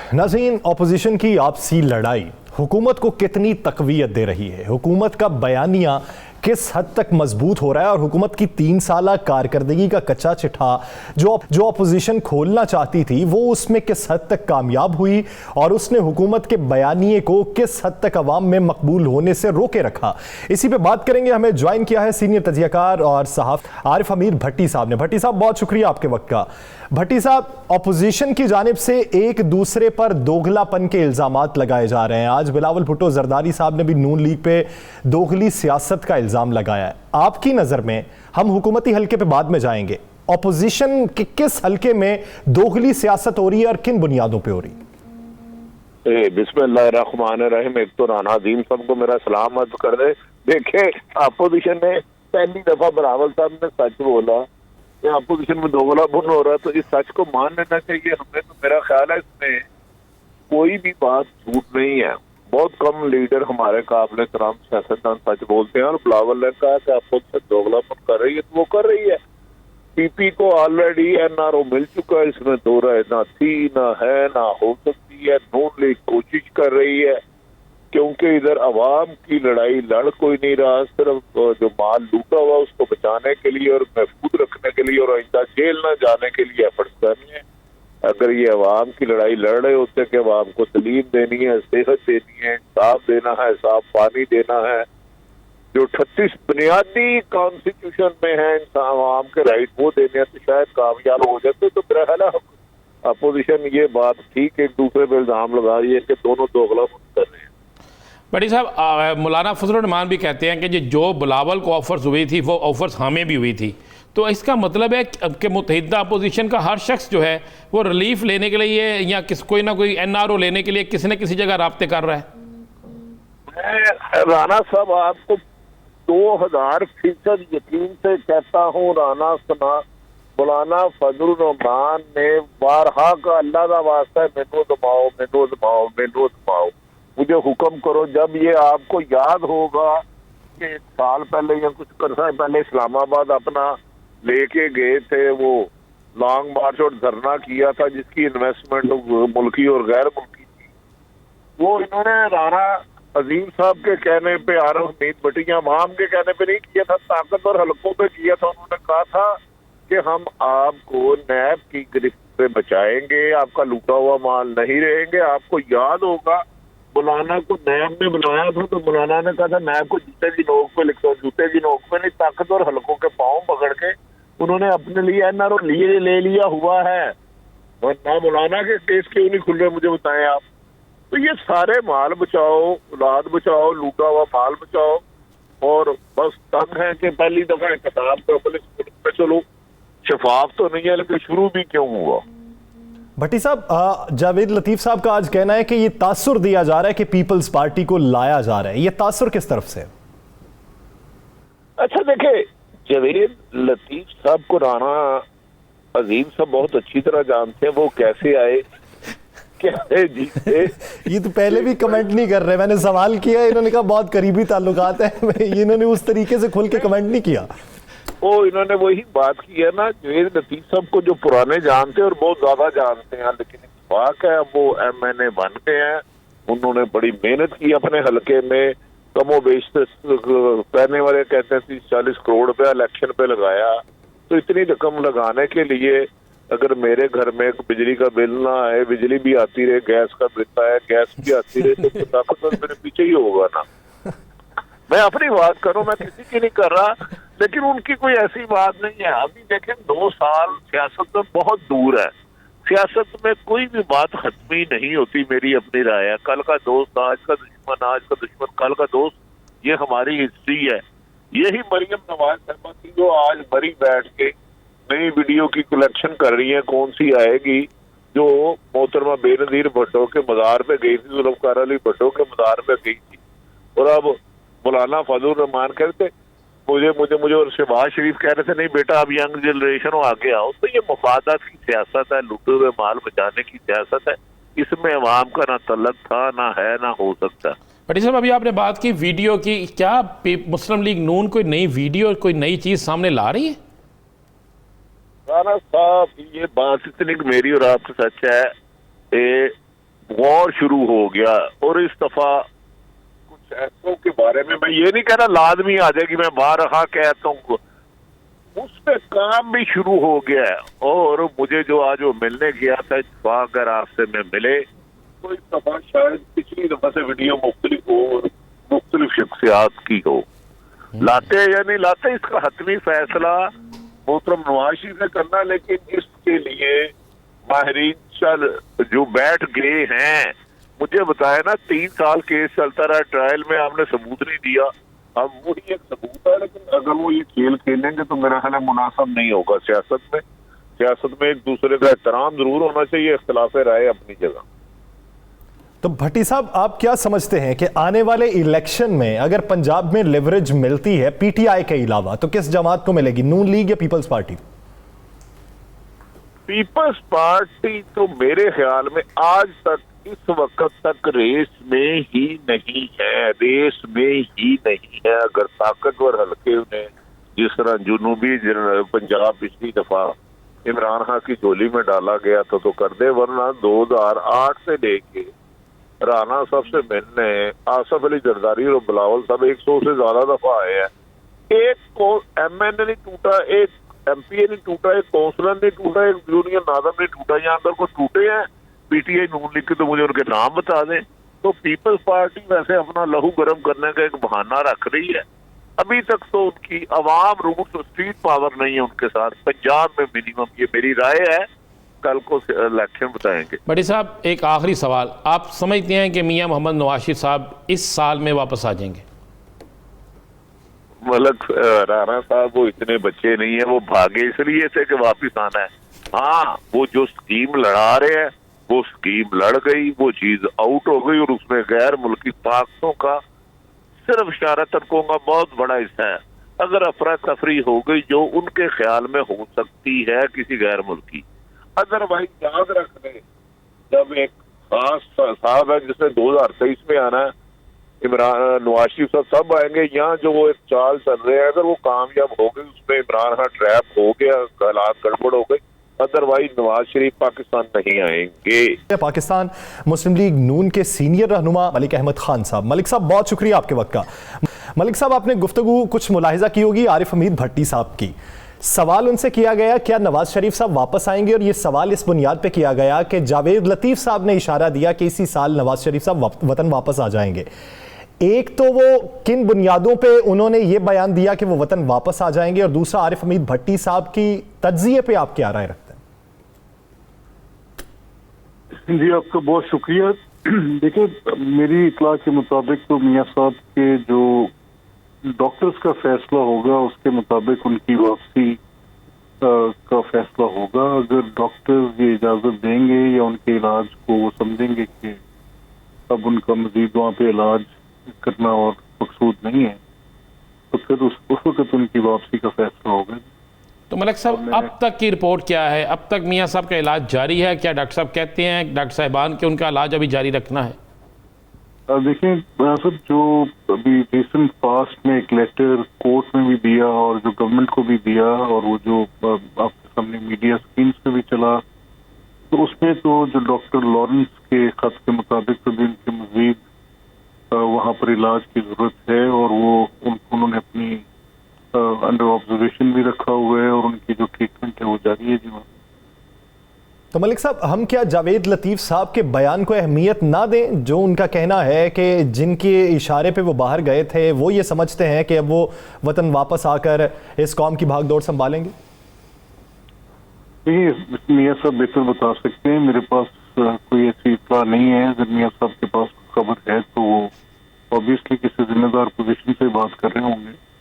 नाज़रीन, अपोजिशन की आपसी लड़ाई हुकूमत को कितनी तक़वियत दे रही है? हुकूमत का बयानिया किस हद तक मजबूत हो रहा है और हुकूमत की 3 साला कारकर्दगी का कच्चा चिट्ठा जो अपोजिशन खोलना चाहती थी वो उसमें किस हद तक कामयाब हुई और उसने हुकूमत के बयानिए को किस हद तक अवाम में मकबूल होने से रोके रखा? इसी पे बात करेंगे। हमें ज्वाइन किया है सीनियर तजियाकार और सहाफ़ी आरिफ अमीर भट्टी साहब ने। भट्टी साहब, बहुत शुक्रिया आपके वक्त का। भट्टी साहब, अपोजिशन की जानिब से एक दूसरे पर दोगलापन के इल्ज़ामात लगाए जा रहे हैं। आज बिलावल भुट्टो जरदारी साहब ने भी नून लीग पे दोगली सियासत का इल्ज़ाम लगाया है। आपकी नज़र में, हम हुकूमती हल्के पे बाद में जाएंगे, अपोजिशन के किस हल्के में दोगली सियासत हो रही है और किन बुनियादों पे हो रही है? बिस्मिल्लाहिर्रहमानिर्रहीम। एक तो राना अजीम साहब को मेरा सलाम अर्ज कर दे। देखे, अपोजिशन ने पहली दफा बिलावल साहब ने सच बोला कि अपोजिशन में दोगलापन हो रहा है, तो इस सच को मान लेना चाहिए हमें। तो मेरा ख्याल है इसमें कोई भी बात झूठ नहीं है। बहुत कम लीडर हमारे काबिल एहतराम सियासतदान सच बोलते हैं, और बिलावल ने कहा कि अपोजिशन दोगलापन कर रही है तो वो कर रही है। पीपी को ऑलरेडी एनआरओ मिल चुका है, इसमें दो राय ना थी, ना है, ना हो सकती है। नून लीग कोशिश कर रही है क्योंकि इधर अवाम की लड़ाई लड़ कोई नहीं रहा, सिर्फ जो माल लूटा हुआ उसको बचाने के लिए और महफूज रखने के लिए और आइंदा जेल न जाने के लिए एफर्ट्स करनी है। अगर ये अवाम की लड़ाई लड़ रहे होते कि अवाम को तलीम देनी है, सेहत देनी है, इंसाफ देना है, साफ पानी देना है, जो 38 बुनियादी कॉन्स्टिट्यूशन में है इंसान अवाम के राइट वो देने हैं, तो शायद कामयाब हो जाते। तो मेरा ख्याल है अपोजिशन ये बात ठीक एक दूसरे पर इल्जाम लगा रही है कि दोनों दोगलापन कर रहे हैं। बड़ी साहब, मौलाना फजलुर रहमान भी कहते हैं कि जो बिलावल को ऑफर्स हुई थी वो ऑफर्स हमें भी हुई थी। तो इसका मतलब है कि मुत्तहिदा अपोजिशन का हर शख्स जो है वो रिलीफ लेने के लिए या कोई ना कोई एनआरओ लेने के लिए किसी न किसी जगह राब्ते कर रहा है। मैं राना साहब आपको 2000% यकीन से कहता हूँ, राना सुना मौलाना फजलुर रहमान ने बारहा का अल्लाह का वास्ता है, मैनू दबाओ, मैनू दबाओ, मैनू दबाओ, मुझे हुक्म करो। जब ये आपको याद होगा कि 1 साल पहले या कुछ अर्सा पहले इस्लामाबाद अपना लेके गए थे, वो लॉन्ग मार्च और धरना किया था जिसकी इन्वेस्टमेंट मुल्की और गैर मुल्की थी, वो इन्होंने राना अजीम साहब के कहने पे, आरिफ अमीर भट्टी अवाम के कहने पे नहीं किया था, ताकतवर हलकों पे किया था। उन्होंने कहा था कि हम आपको नैब की गिरफ्त से बचाएंगे, आपका लूटा हुआ माल नहीं रहेंगे। आपको याद होगा मौलाना को नैब ने बुलाया था तो मौलाना ने कहा था नैब को जूते की नोक पे लिखो, जूते की नोक पे नहीं, ताकतवर हलकों के पांव पकड़ के उन्होंने अपने लिए एनआरओ ले लिया हुआ है। वरना मौलाना के केस क्यों नहीं खुल रहे मुझे बताएं आप। तो ये सारे माल बचाओ, औलाद बचाओ, लूटा हुआ माल बचाओ, और बस तंग है कि पहली दफा किताब पे चलो शफाफ तो नहीं है लेकिन शुरू भी क्यों हुआ। भट्टी साहब, जावेद लतीफ साहब का आज कहना है कि ये तासुर दिया जा रहा है कि पीपल्स पार्टी को लाया जा रहा है। ये तासुर किस तरफ से? अच्छा देखे, जावेद लतीफ साहब को राना अजीम साहब बहुत अच्छी तरह जानते हैं, वो कैसे आए क्या जीते। ये तो पहले भी कमेंट नहीं कर रहे, मैंने सवाल किया, इन्होंने कहा बहुत करीबी ताल्लुकात है। इन्होंने उस तरीके से खुल के कमेंट नहीं किया। इन्होंने वही बात की है ना, जावेद लतीफ साहब को जो पुराने जानते हैं और बहुत ज्यादा जानते हैं, लेकिन वाक है वो MNA बन गए हैं। उन्होंने बड़ी मेहनत की अपने हलके में, कमो बेश कहने वाले कहते हैं 30-40 करोड़ रुपया इलेक्शन पे लगाया। तो इतनी रकम लगाने के लिए अगर मेरे घर में बिजली का बिल ना आए, बिजली भी आती रहे, गैस का बिल आए, गैस भी आती रहे, तो ताकत मेरे पीछे ही होगा ना। मैं अपनी बात करूं, मैं किसी की नहीं कर रहा, लेकिन उनकी कोई ऐसी बात नहीं है। अभी देखें 2 साल सियासत में बहुत दूर है, सियासत में कोई भी बात खत्म ही नहीं होती। मेरी अपनी राय है, कल का दोस्त आज का दुश्मन, आज का दुश्मन कल का दोस्त, ये हमारी हिस्ट्री है। यही मरियम नवाज साहबा थी जो आज मरी बैठ के नई वीडियो की कलेक्शन कर रही है, कौन सी आएगी, जो मोहतरमा बेनजीर भुट्टो के मज़ार पे गई थी, जुल्फ़िकार अली भुट्टो के मज़ार पे गई थी, और अब मौलाना फजलुर रहमान कहते मुझे और शहबाज शरीफ कह रहे थे नहीं बेटा अब यंग जनरेशन हो आगे आओ। तो ये मफादात की सियासत है, लूटे हुए माल बचाने की सियासत है, इसमें अवाम का ना तलक था, ना है, ना हो सकता। भट्टी साहब, अभी आपने बात की वीडियो की, क्या मुस्लिम लीग नून कोई नई वीडियो, कोई नई चीज सामने ला रही है? राना साहब, ये बात इतनी मेरी और आपकी सच है, وار شروع ہو گیا، اور اس دفعہ کچھ ایسوں کے بارے میں یہ نہیں کہہ رہا لازمی آ جائے گی، میں بارہا کہتا ہوں اس پہ کام بھی شروع ہو گیا ہے۔ اور مجھے جو آج وہ ملنے گیا تھا اتفاق کے راستے میں ملے، تو اس دفعہ شاید پچھلی دفعہ سے ویڈیو مختلف ہو اور مختلف شخصیات کی ہو۔ لاتے یا نہیں لاتے اس کا حتمی فیصلہ محترم نواز شریف نے کرنا، لیکن اس کے لیے ماہرین جو بیٹھ گئے ہیں، مجھے بتایا نا 3 سال کیس چلتا رہا ٹرائل میں، آپ نے ثبوت نہیں دیا، اب وہی ایک ثبوت ہے، لیکن اگر وہ یہ کھیل کھیلیں گے تو میرا خیال ہے مناسب نہیں ہوگا سیاست میں۔ سیاست میں ایک دوسرے کا احترام ضرور ہونا چاہیے، اختلاف رائے اپنی جگہ۔ تو بھٹی صاحب آپ کیا سمجھتے ہیں کہ آنے والے الیکشن میں اگر پنجاب میں لیوریج ملتی ہے پی ٹی آئی کے علاوہ تو کس جماعت کو ملے گی، نون لیگ یا پیپلز پارٹی؟ پیپلز پارٹی تو میرے خیال میں آج تک اس وقت تک ریس میں ہی نہیں ہے، اگر طاقتور حلقے نے جس طرح جنوبی پنجاب پچھلی دفعہ عمران خان کی جھولی میں ڈالا گیا تو کر دے، ورنہ 2008 سے لے کے رانا صاحب سے ملنے آصف علی زرداری اور بلاول صاحب 100 سے زیادہ دفعہ آئے ہیں، ایک کو ایم این اے نہیں ٹوٹا، ایک ایم پی اے نہیں ٹوٹا، ایک کونسلر نہیں ٹوٹا، ایک یونین ناظم نہیں ٹوٹا، یہاں اگر کوئی ٹوٹے ہیں P T I known league کے تو مجھے ان کے نام بتا دیں۔ تو پیپلز پارٹی ویسے اپنا لہو گرم کرنے کا ایک بہانہ رکھ رہی ہے، ابھی تک تو ان کی عوام روٹ اسٹریٹ پاور نہیں ہے ان کے ساتھ پنجاب میں منیمم، یہ میری رائے ہے، کل کو الیکشن بتائیں گے۔ بھٹی صاحب ایک آخری سوال، آپ سمجھتے ہیں کہ میاں محمد نواز شریف صاحب اس سال میں واپس آ جائیں گے؟ ملک رانا صاحب وہ اتنے بچے نہیں ہیں، وہ بھاگے اس لیے تھے کہ واپس آنا ہے۔ ہاں وہ جو سکیم لڑا رہے ہیں وہ سکیم لڑ گئی، وہ چیز آؤٹ ہو گئی، اور اس میں غیر ملکی طاقتوں کا صرف اشارتاً کہوں گا بہت بڑا حصہ ہے۔ اگر افراتفری ہو گئی جو ان کے خیال میں ہو سکتی ہے کسی غیر ملکی، ادروائز یاد رکھ لیں جب ایک خاص صاحب ہے جس نے 2023 میں آنا ہے، عمران نواز شریف صاحب سب آئیں گے، یہاں جو وہ ایک چال چل رہے ہیں اگر وہ کامیاب ہو گئی، اس میں عمران خان ٹریپ ہو گیا، حالات گڑبڑ ہو گئی، ادروائز نواز شریف پاکستان نہیں آئیں گے۔ پاکستان مسلم لیگ نون کے سینئر رہنما ملک احمد خان صاحب، ملک صاحب بہت شکریہ آپ کے وقت کا۔ ملک صاحب آپ نے گفتگو کچھ ملاحظہ کی ہوگی عارف حمید بھٹی صاحب کی، سوال ان سے کیا گیا کیا نواز شریف صاحب واپس آئیں گے، اور یہ سوال اس بنیاد پہ کیا گیا کہ جاوید لطیف صاحب نے اشارہ دیا کہ اسی سال نواز شریف صاحب وطن واپس آ جائیں گے۔ ایک تو وہ کن بنیادوں پہ انہوں نے یہ بیان دیا کہ وہ وطن واپس آ جائیں گے، اور دوسرا عارف حمید بھٹی صاحب کی تجزیے پہ آپ کیا رائے رکھتے ہیں؟ جی آپ کا بہت شکریہ۔ دیکھیں میری اطلاع کے مطابق تو میاں صاحب کے جو ڈاکٹرز کا فیصلہ ہوگا اس کے مطابق ان کی واپسی کا فیصلہ ہوگا۔ اگر ڈاکٹرز یہ اجازت دیں گے یا ان کے علاج کو وہ سمجھیں گے کہ اب ان کا مزید وہاں پہ علاج کرنا اور مقصود نہیں ہے تو پھر اس وقت ان کی واپسی کا فیصلہ ہوگا۔ تو ملک صاحب اب تک کی رپورٹ کیا ہے؟ اب تک میاں صاحب کا علاج جاری ہے؟ کیا ڈاکٹر صاحب کہتے ہیں ڈاکٹر صاحبان کہ ان کا علاج ابھی جاری رکھنا ہے؟ دیکھیں صاحب جو ابھی ریسنٹ پاسٹ میں ایک لیٹر کورٹ میں بھی دیا اور جو گورنمنٹ کو بھی دیا اور وہ جو آپ کے سامنے میڈیا اسکرینس پہ بھی چلا، تو اس میں تو جو ڈاکٹر لارنس کے خط کے مطابق تو بھی ان کے مزید وہاں پر علاج کی ضرورت ہے، اور وہ انہوں نے اپنی انڈر آبزرویشن بھی رکھا ہوا ہے اور ان کی جو ٹریٹمنٹ ہے وہ جاری ہے جی وہاں۔ تو ملک صاحب ہم کیا جاوید لطیف صاحب کے بیان کو اہمیت نہ دیں، جو ان کا کہنا ہے کہ جن کے اشارے پہ وہ باہر گئے تھے وہ یہ سمجھتے ہیں کہ اب وہ وطن واپس آ کر اس قوم کی بھاگ دوڑ سنبھالیں گے؟ دیکھیے میاں صاحب بہتر بتا سکتے ہیں، میرے پاس کوئی ایسی اطلاع نہیں ہے۔ اگر میاں صاحب کے پاس خبر ہے تو وہ اوبیسلی کسی ذمہ دار پوزیشن سے بات کر رہے ہوں گے۔